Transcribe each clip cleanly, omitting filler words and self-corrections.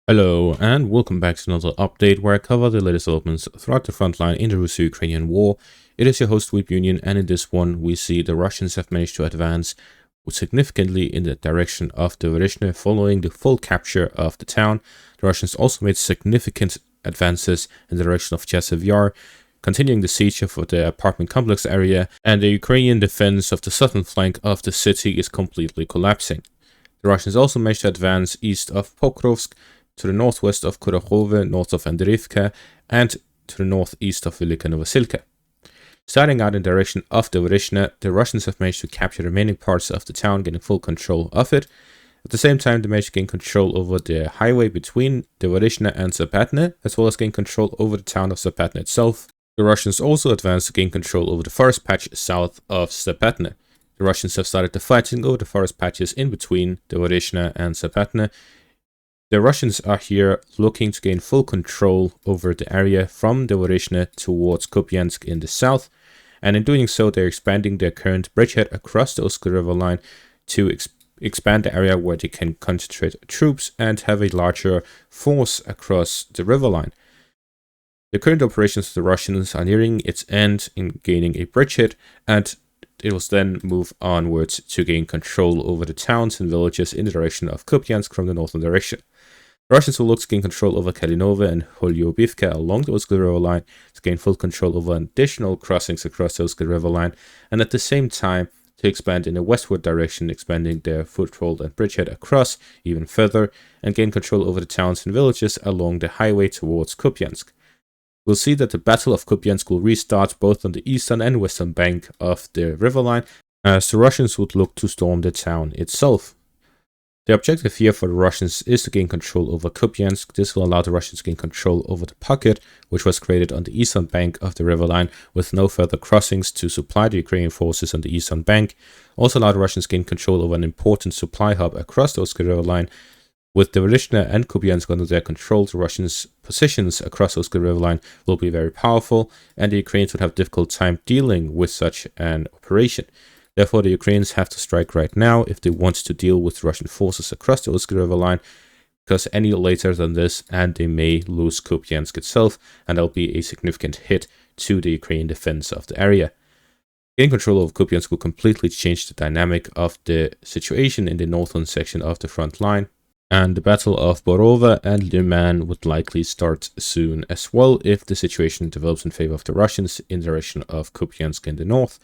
Hello and welcome back to another update where I cover the latest developments throughout the front line in the Russo-Ukrainian war. It is your host Weep Union, and in this one we see the Russians have managed to advance significantly in the direction of the Vyrizhne following the full capture of the town. The Russians also made significant advances in the direction of Chasiv, continuing the siege of the apartment complex area, and the Ukrainian defense of the southern flank of the city is completely collapsing. The Russians also managed to advance east of Pokrovsk, to the northwest of Kurakhove, north of Andreevka, and to the northeast of Velika Novosilka. Starting out in the direction of the Vyrizhne, the Russians have managed to capture the remaining parts of the town, getting full control of it. At the same time, they managed to gain control over the highway between the Vyrizhne and Zapatne, as well as gain control over the town of Zapatne itself. The Russians also advanced to gain control over the forest patch south of Zapatne. The Russians have started the fighting over the forest patches in between the Vyrizhne and Zapatne. The Russians are here looking to gain full control over the area from the Vyrizhne towards Kupiansk in the south, and in doing so they're expanding their current bridgehead across the Uskar River line to expand the area where they can concentrate troops and have a larger force across the river line. The current operations of the Russians are nearing its end in gaining a bridgehead, and it will then move onwards to gain control over the towns and villages in the direction of Kupiansk from the northern direction. The Russians will look to gain control over Kalinove and Holyobivka along the Uskar River line to gain full control over additional crossings across the Uskar River line, and at the same time to expand in the westward direction, expanding their foothold and bridgehead across even further, and gain control over the towns and villages along the highway towards Kupiansk. We'll see that the Battle of Kupiansk will restart both on the eastern and western bank of the river line, as the Russians would look to storm the town itself. The objective here for the Russians is to gain control over Kupiansk. This will allow the Russians to gain control over the pocket, which was created on the eastern bank of the river line with no further crossings to supply the Ukrainian forces on the eastern bank. Also allow the Russians to gain control over an important supply hub across the Uskar River line. With the Vyrizhne and Kupiansk under their control, the Russians' positions across the Uskar River line will be very powerful, and the Ukrainians would have a difficult time dealing with such an operation. Therefore, the Ukrainians have to strike right now if they want to deal with Russian forces across the Uskar River line, because any later than this, and they may lose Kupiansk itself, and that'll be a significant hit to the Ukrainian defense of the area. Gaining control of Kupiansk will completely change the dynamic of the situation in the northern section of the front line, and the Battle of Borova and Liman would likely start soon as well if the situation develops in favor of the Russians in the direction of Kupiansk in the north,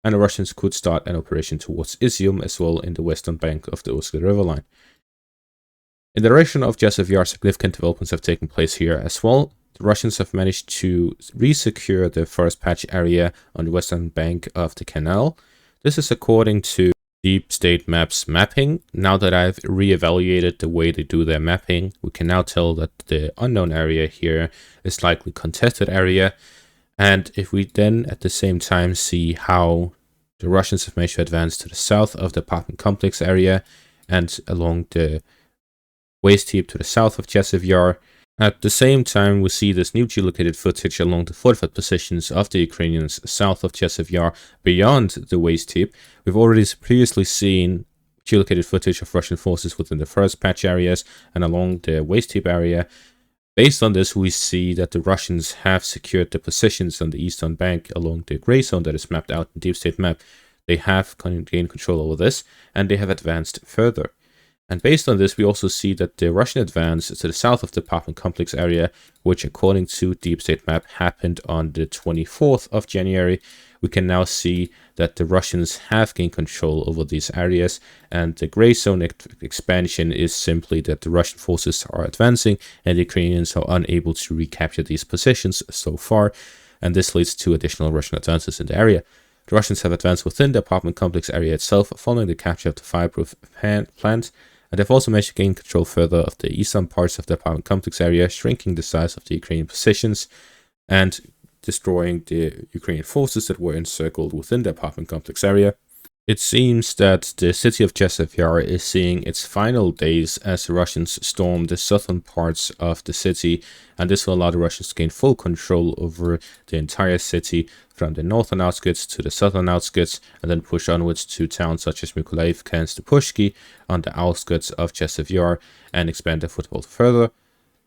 and the Russians could start an operation towards Izium as well in the western bank of the Uskar River line. In the direction of Chasiv, significant developments have taken place here as well. The Russians have managed to re-secure the forest patch area on the western bank of the canal. This is according to Deep State Maps mapping. Now that I've re-evaluated the way they do their mapping, we can now tell that the unknown area here is likely contested area. And if we then at the same time see how the Russians have managed to advance to the south of the apartment complex area and along the waste heap to the south of Chasiv, at the same time we see this new geolocated footage along the fortified positions of the Ukrainians south of Chasiv beyond the waste heap. We've already previously seen geolocated footage of Russian forces within the forest patch areas and along the waste heap area. Based on this, we see that the Russians have secured the positions on the eastern bank along the gray zone that is mapped out in Deep State Map. They have gained control over this, and they have advanced further. And based on this, we also see that the Russian advance to the south of the apartment complex area, which according to Deep State Map happened on the 24th of January, we can now see that the Russians have gained control over these areas, and the gray zone expansion is simply that the Russian forces are advancing and the Ukrainians are unable to recapture these positions so far, and this leads to additional Russian advances in the area. The Russians have advanced within the apartment complex area itself following the capture of the fireproof plant, and they've also managed to gain control further of the eastern parts of the apartment complex area, shrinking the size of the Ukrainian positions and destroying the Ukrainian forces that were encircled within the apartment complex area. It seems that the city of Chasiv is seeing its final days as the Russians storm the southern parts of the city, and this will allow the Russians to gain full control over the entire city from the northern outskirts to the southern outskirts, and then push onwards to towns such as Mykolaiivka and Stepushki on the outskirts of Chasiv and expand their foothold further.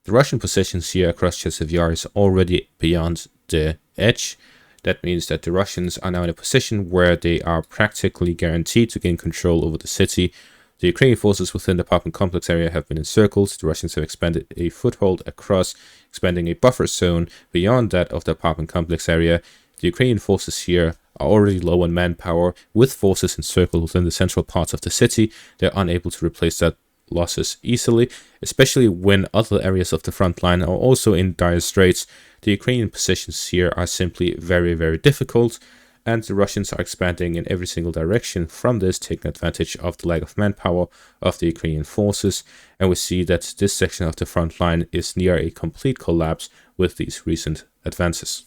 The Russian positions here across Chasiv Yar is already beyond the edge. That means that the Russians are now in a position where they are practically guaranteed to gain control over the city. The Ukrainian forces within the apartment complex area have been encircled. The Russians have expanded a foothold across, expanding a buffer zone beyond that of the apartment complex area. The Ukrainian forces here are already low on manpower. With forces encircled within the central parts of the city, they're unable to replace that losses easily, especially when other areas of the front line are also in dire straits. The Ukrainian positions here are simply very, very difficult, and the Russians are expanding in every single direction from this, taking advantage of the lack of manpower of the Ukrainian forces. And we see that this section of the front line is near a complete collapse with these recent advances.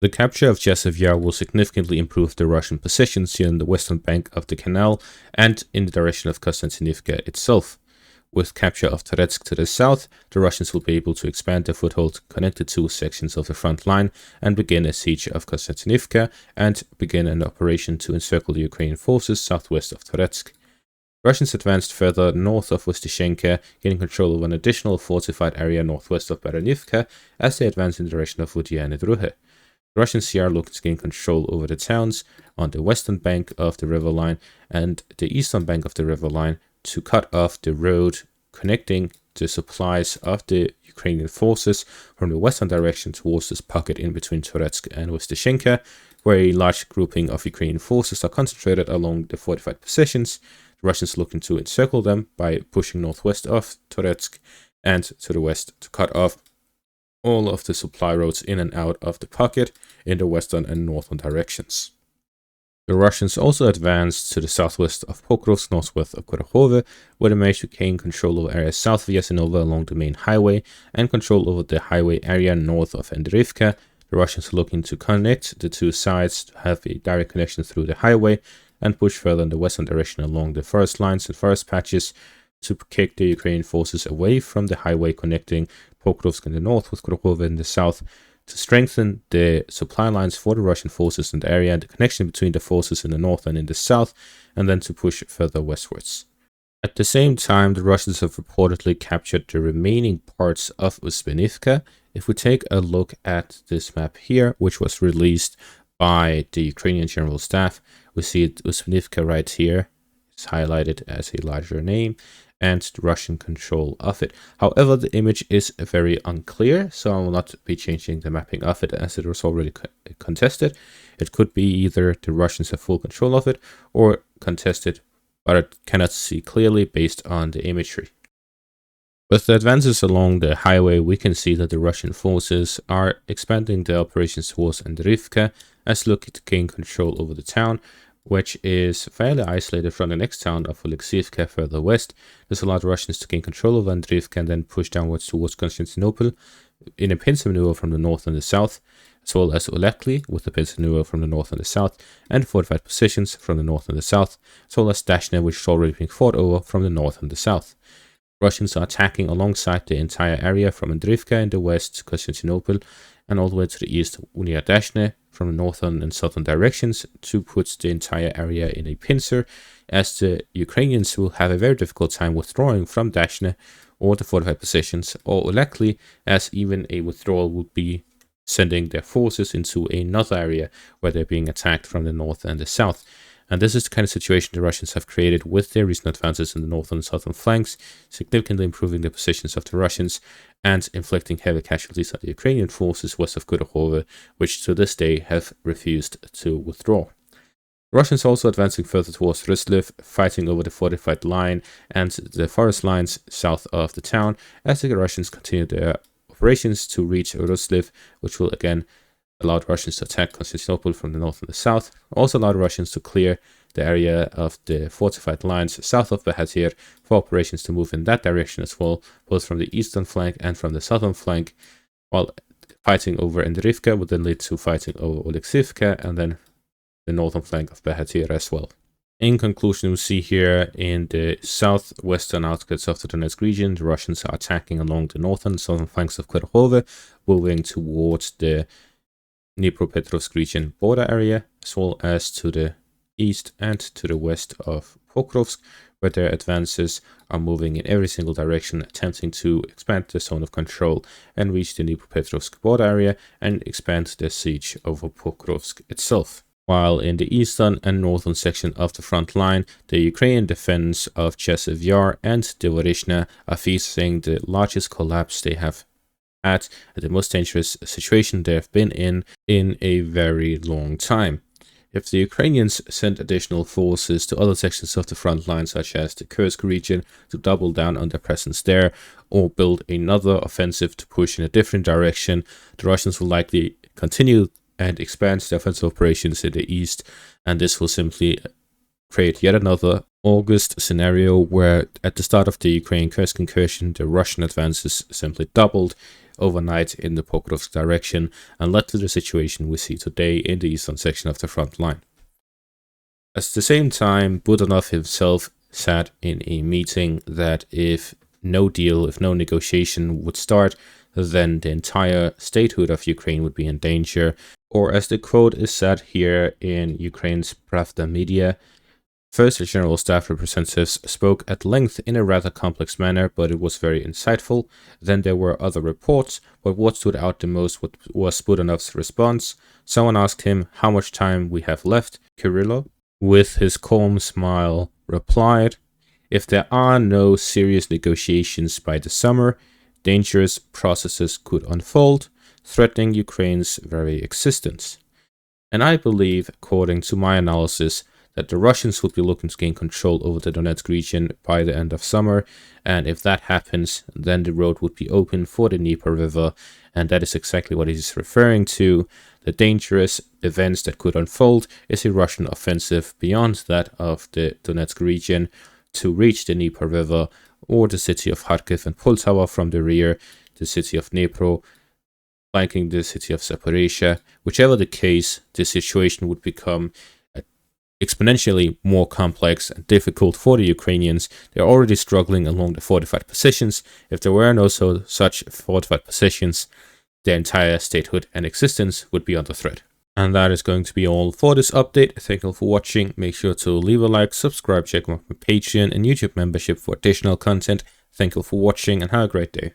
The capture of Chasiv Yar will significantly improve the Russian positions here in the western bank of the canal and in the direction of Konstantinivka itself. With capture of Toretsk to the south, the Russians will be able to expand their foothold, connect the two sections of the front line, and begin a siege of Konstantinivka, and begin an operation to encircle the Ukrainian forces southwest of Toretsk. Russians advanced further north of Vostyshenka, gaining control of an additional fortified area northwest of Baranivka as they advance in the direction of Vudia and Druhe. The Russians here are looking to gain control over the towns on the western bank of the river line and the eastern bank of the river line to cut off the road connecting the supplies of the Ukrainian forces from the western direction towards this pocket in between Toretsk and Vostyshenka, where a large grouping of Ukrainian forces are concentrated along the fortified positions. The Russians looking to encircle them by pushing northwest of Toretsk and to the west to cut off all of the supply roads in and out of the pocket in the western and northern directions. The Russians also advanced to the southwest of Pokrovsk, northwest of Kurakhove, where they managed to gain control over areas south of Yasinova along the main highway and control over the highway area north of Andreevka. The Russians are looking to connect the two sides to have a direct connection through the highway and push further in the western direction along the forest lines and forest patches to kick the Ukrainian forces away from the highway connecting Pokrovsk in the north with Kurakhove in the south, to strengthen the supply lines for the Russian forces in the area and the connection between the forces in the north and in the south, and then to push further westwards. At the same time, the Russians have reportedly captured the remaining parts of Uspenivka. If we take a look at this map here, which was released by the Ukrainian General Staff, we see Uspenivka right here. It's highlighted as a larger name, and the Russian control of it. However, the image is very unclear, so I will not be changing the mapping of it as it was already contested. It could be either the Russians have full control of it or contested, but I cannot see clearly based on the imagery. With the advances along the highway, we can see that the Russian forces are expanding their operations towards Andreevka as looking to gain control over the town, which is fairly isolated from the next town of Oleksivka further west. This allowed Russians to gain control of Andreevka and then push downwards towards Constantinople in a pincer maneuver from the north and the south, as well as Olekli with the pincer maneuver from the north and the south, and fortified positions from the north and the south, as well as Dashna, which is already being fought over from the north and the south. Russians are attacking alongside the entire area from Andreevka in the west to Constantinople and all the way to the east Unia Dashne from the northern and southern directions to put the entire area in a pincer, as the Ukrainians will have a very difficult time withdrawing from Dashne or the fortified positions, or Olekli, as even a withdrawal would be sending their forces into another area where they're being attacked from the north and the south. And this is the kind of situation the Russians have created with their recent advances in the northern and southern flanks, significantly improving the positions of the Russians and inflicting heavy casualties on the Ukrainian forces west of Kurakhove, which to this day have refused to withdraw. The Russians also advancing further towards Rysliv, fighting over the fortified line and the forest lines south of the town, as the Russians continue their operations to reach Rysliv, which will again allow the Russians to attack Constantinople from the north and the south, also allowed Russians to clear the area of the fortified lines south of Bahatir for operations to move in that direction as well, both from the eastern flank and from the southern flank, while fighting over Andreevka would then lead to fighting over Oleksivka and then the northern flank of Bahatir as well. In conclusion, we see here in the southwestern outskirts of the Donetsk region, the Russians are attacking along the northern and southern flanks of Kurakhove, moving towards the Dnipropetrovsk region border area, as well as to the east and to the west of Pokrovsk, where their advances are moving in every single direction, attempting to expand their zone of control and reach the Dnipropetrovsk border area and expand their siege over Pokrovsk itself. While in the eastern and northern section of the front line, the Ukrainian defense of Chasiv Yar and Devorishna are facing the largest collapse they have had, the most dangerous situation they have been in a very long time. If the Ukrainians sent additional forces to other sections of the front line, such as the Kursk region, to double down on their presence there, or build another offensive to push in a different direction, the Russians will likely continue and expand their offensive operations in the east, and this will simply create yet another August scenario where at the start of the Ukrainian Kursk incursion, the Russian advances simply doubled overnight in the Pokrovsk direction and led to the situation we see today in the eastern section of the front line. At the same time, Budanov himself said in a meeting that if no deal, if no negotiation would start, then the entire statehood of Ukraine would be in danger. Or as the quote is said here in Ukraine's Pravda media, first, the General Staff representatives spoke at length in a rather complex manner, but it was very insightful. Then there were other reports, but what stood out the most was Budanov's response. Someone asked him how much time we have left. Kirillov, with his calm smile, replied, "If there are no serious negotiations by the summer, dangerous processes could unfold, threatening Ukraine's very existence." And I believe, according to my analysis, that the Russians would be looking to gain control over the Donetsk region by the end of summer, and if that happens, then the road would be open for the Dnieper River, and that is exactly what he's referring to. The dangerous events that could unfold is a Russian offensive beyond that of the Donetsk region to reach the Dnieper River, or the city of Kharkiv and Poltava from the rear, the city of Dnipro, flanking the city of Zaporizhia. Whichever the case, the situation would become exponentially more complex and difficult for the Ukrainians. They're already struggling along the fortified positions. If there were no such fortified positions, their entire statehood and existence would be under threat. And that is going to be all for this update. Thank you all for watching. Make sure to leave a like, subscribe, check out my Patreon and YouTube membership for additional content. Thank you all for watching and have a great day.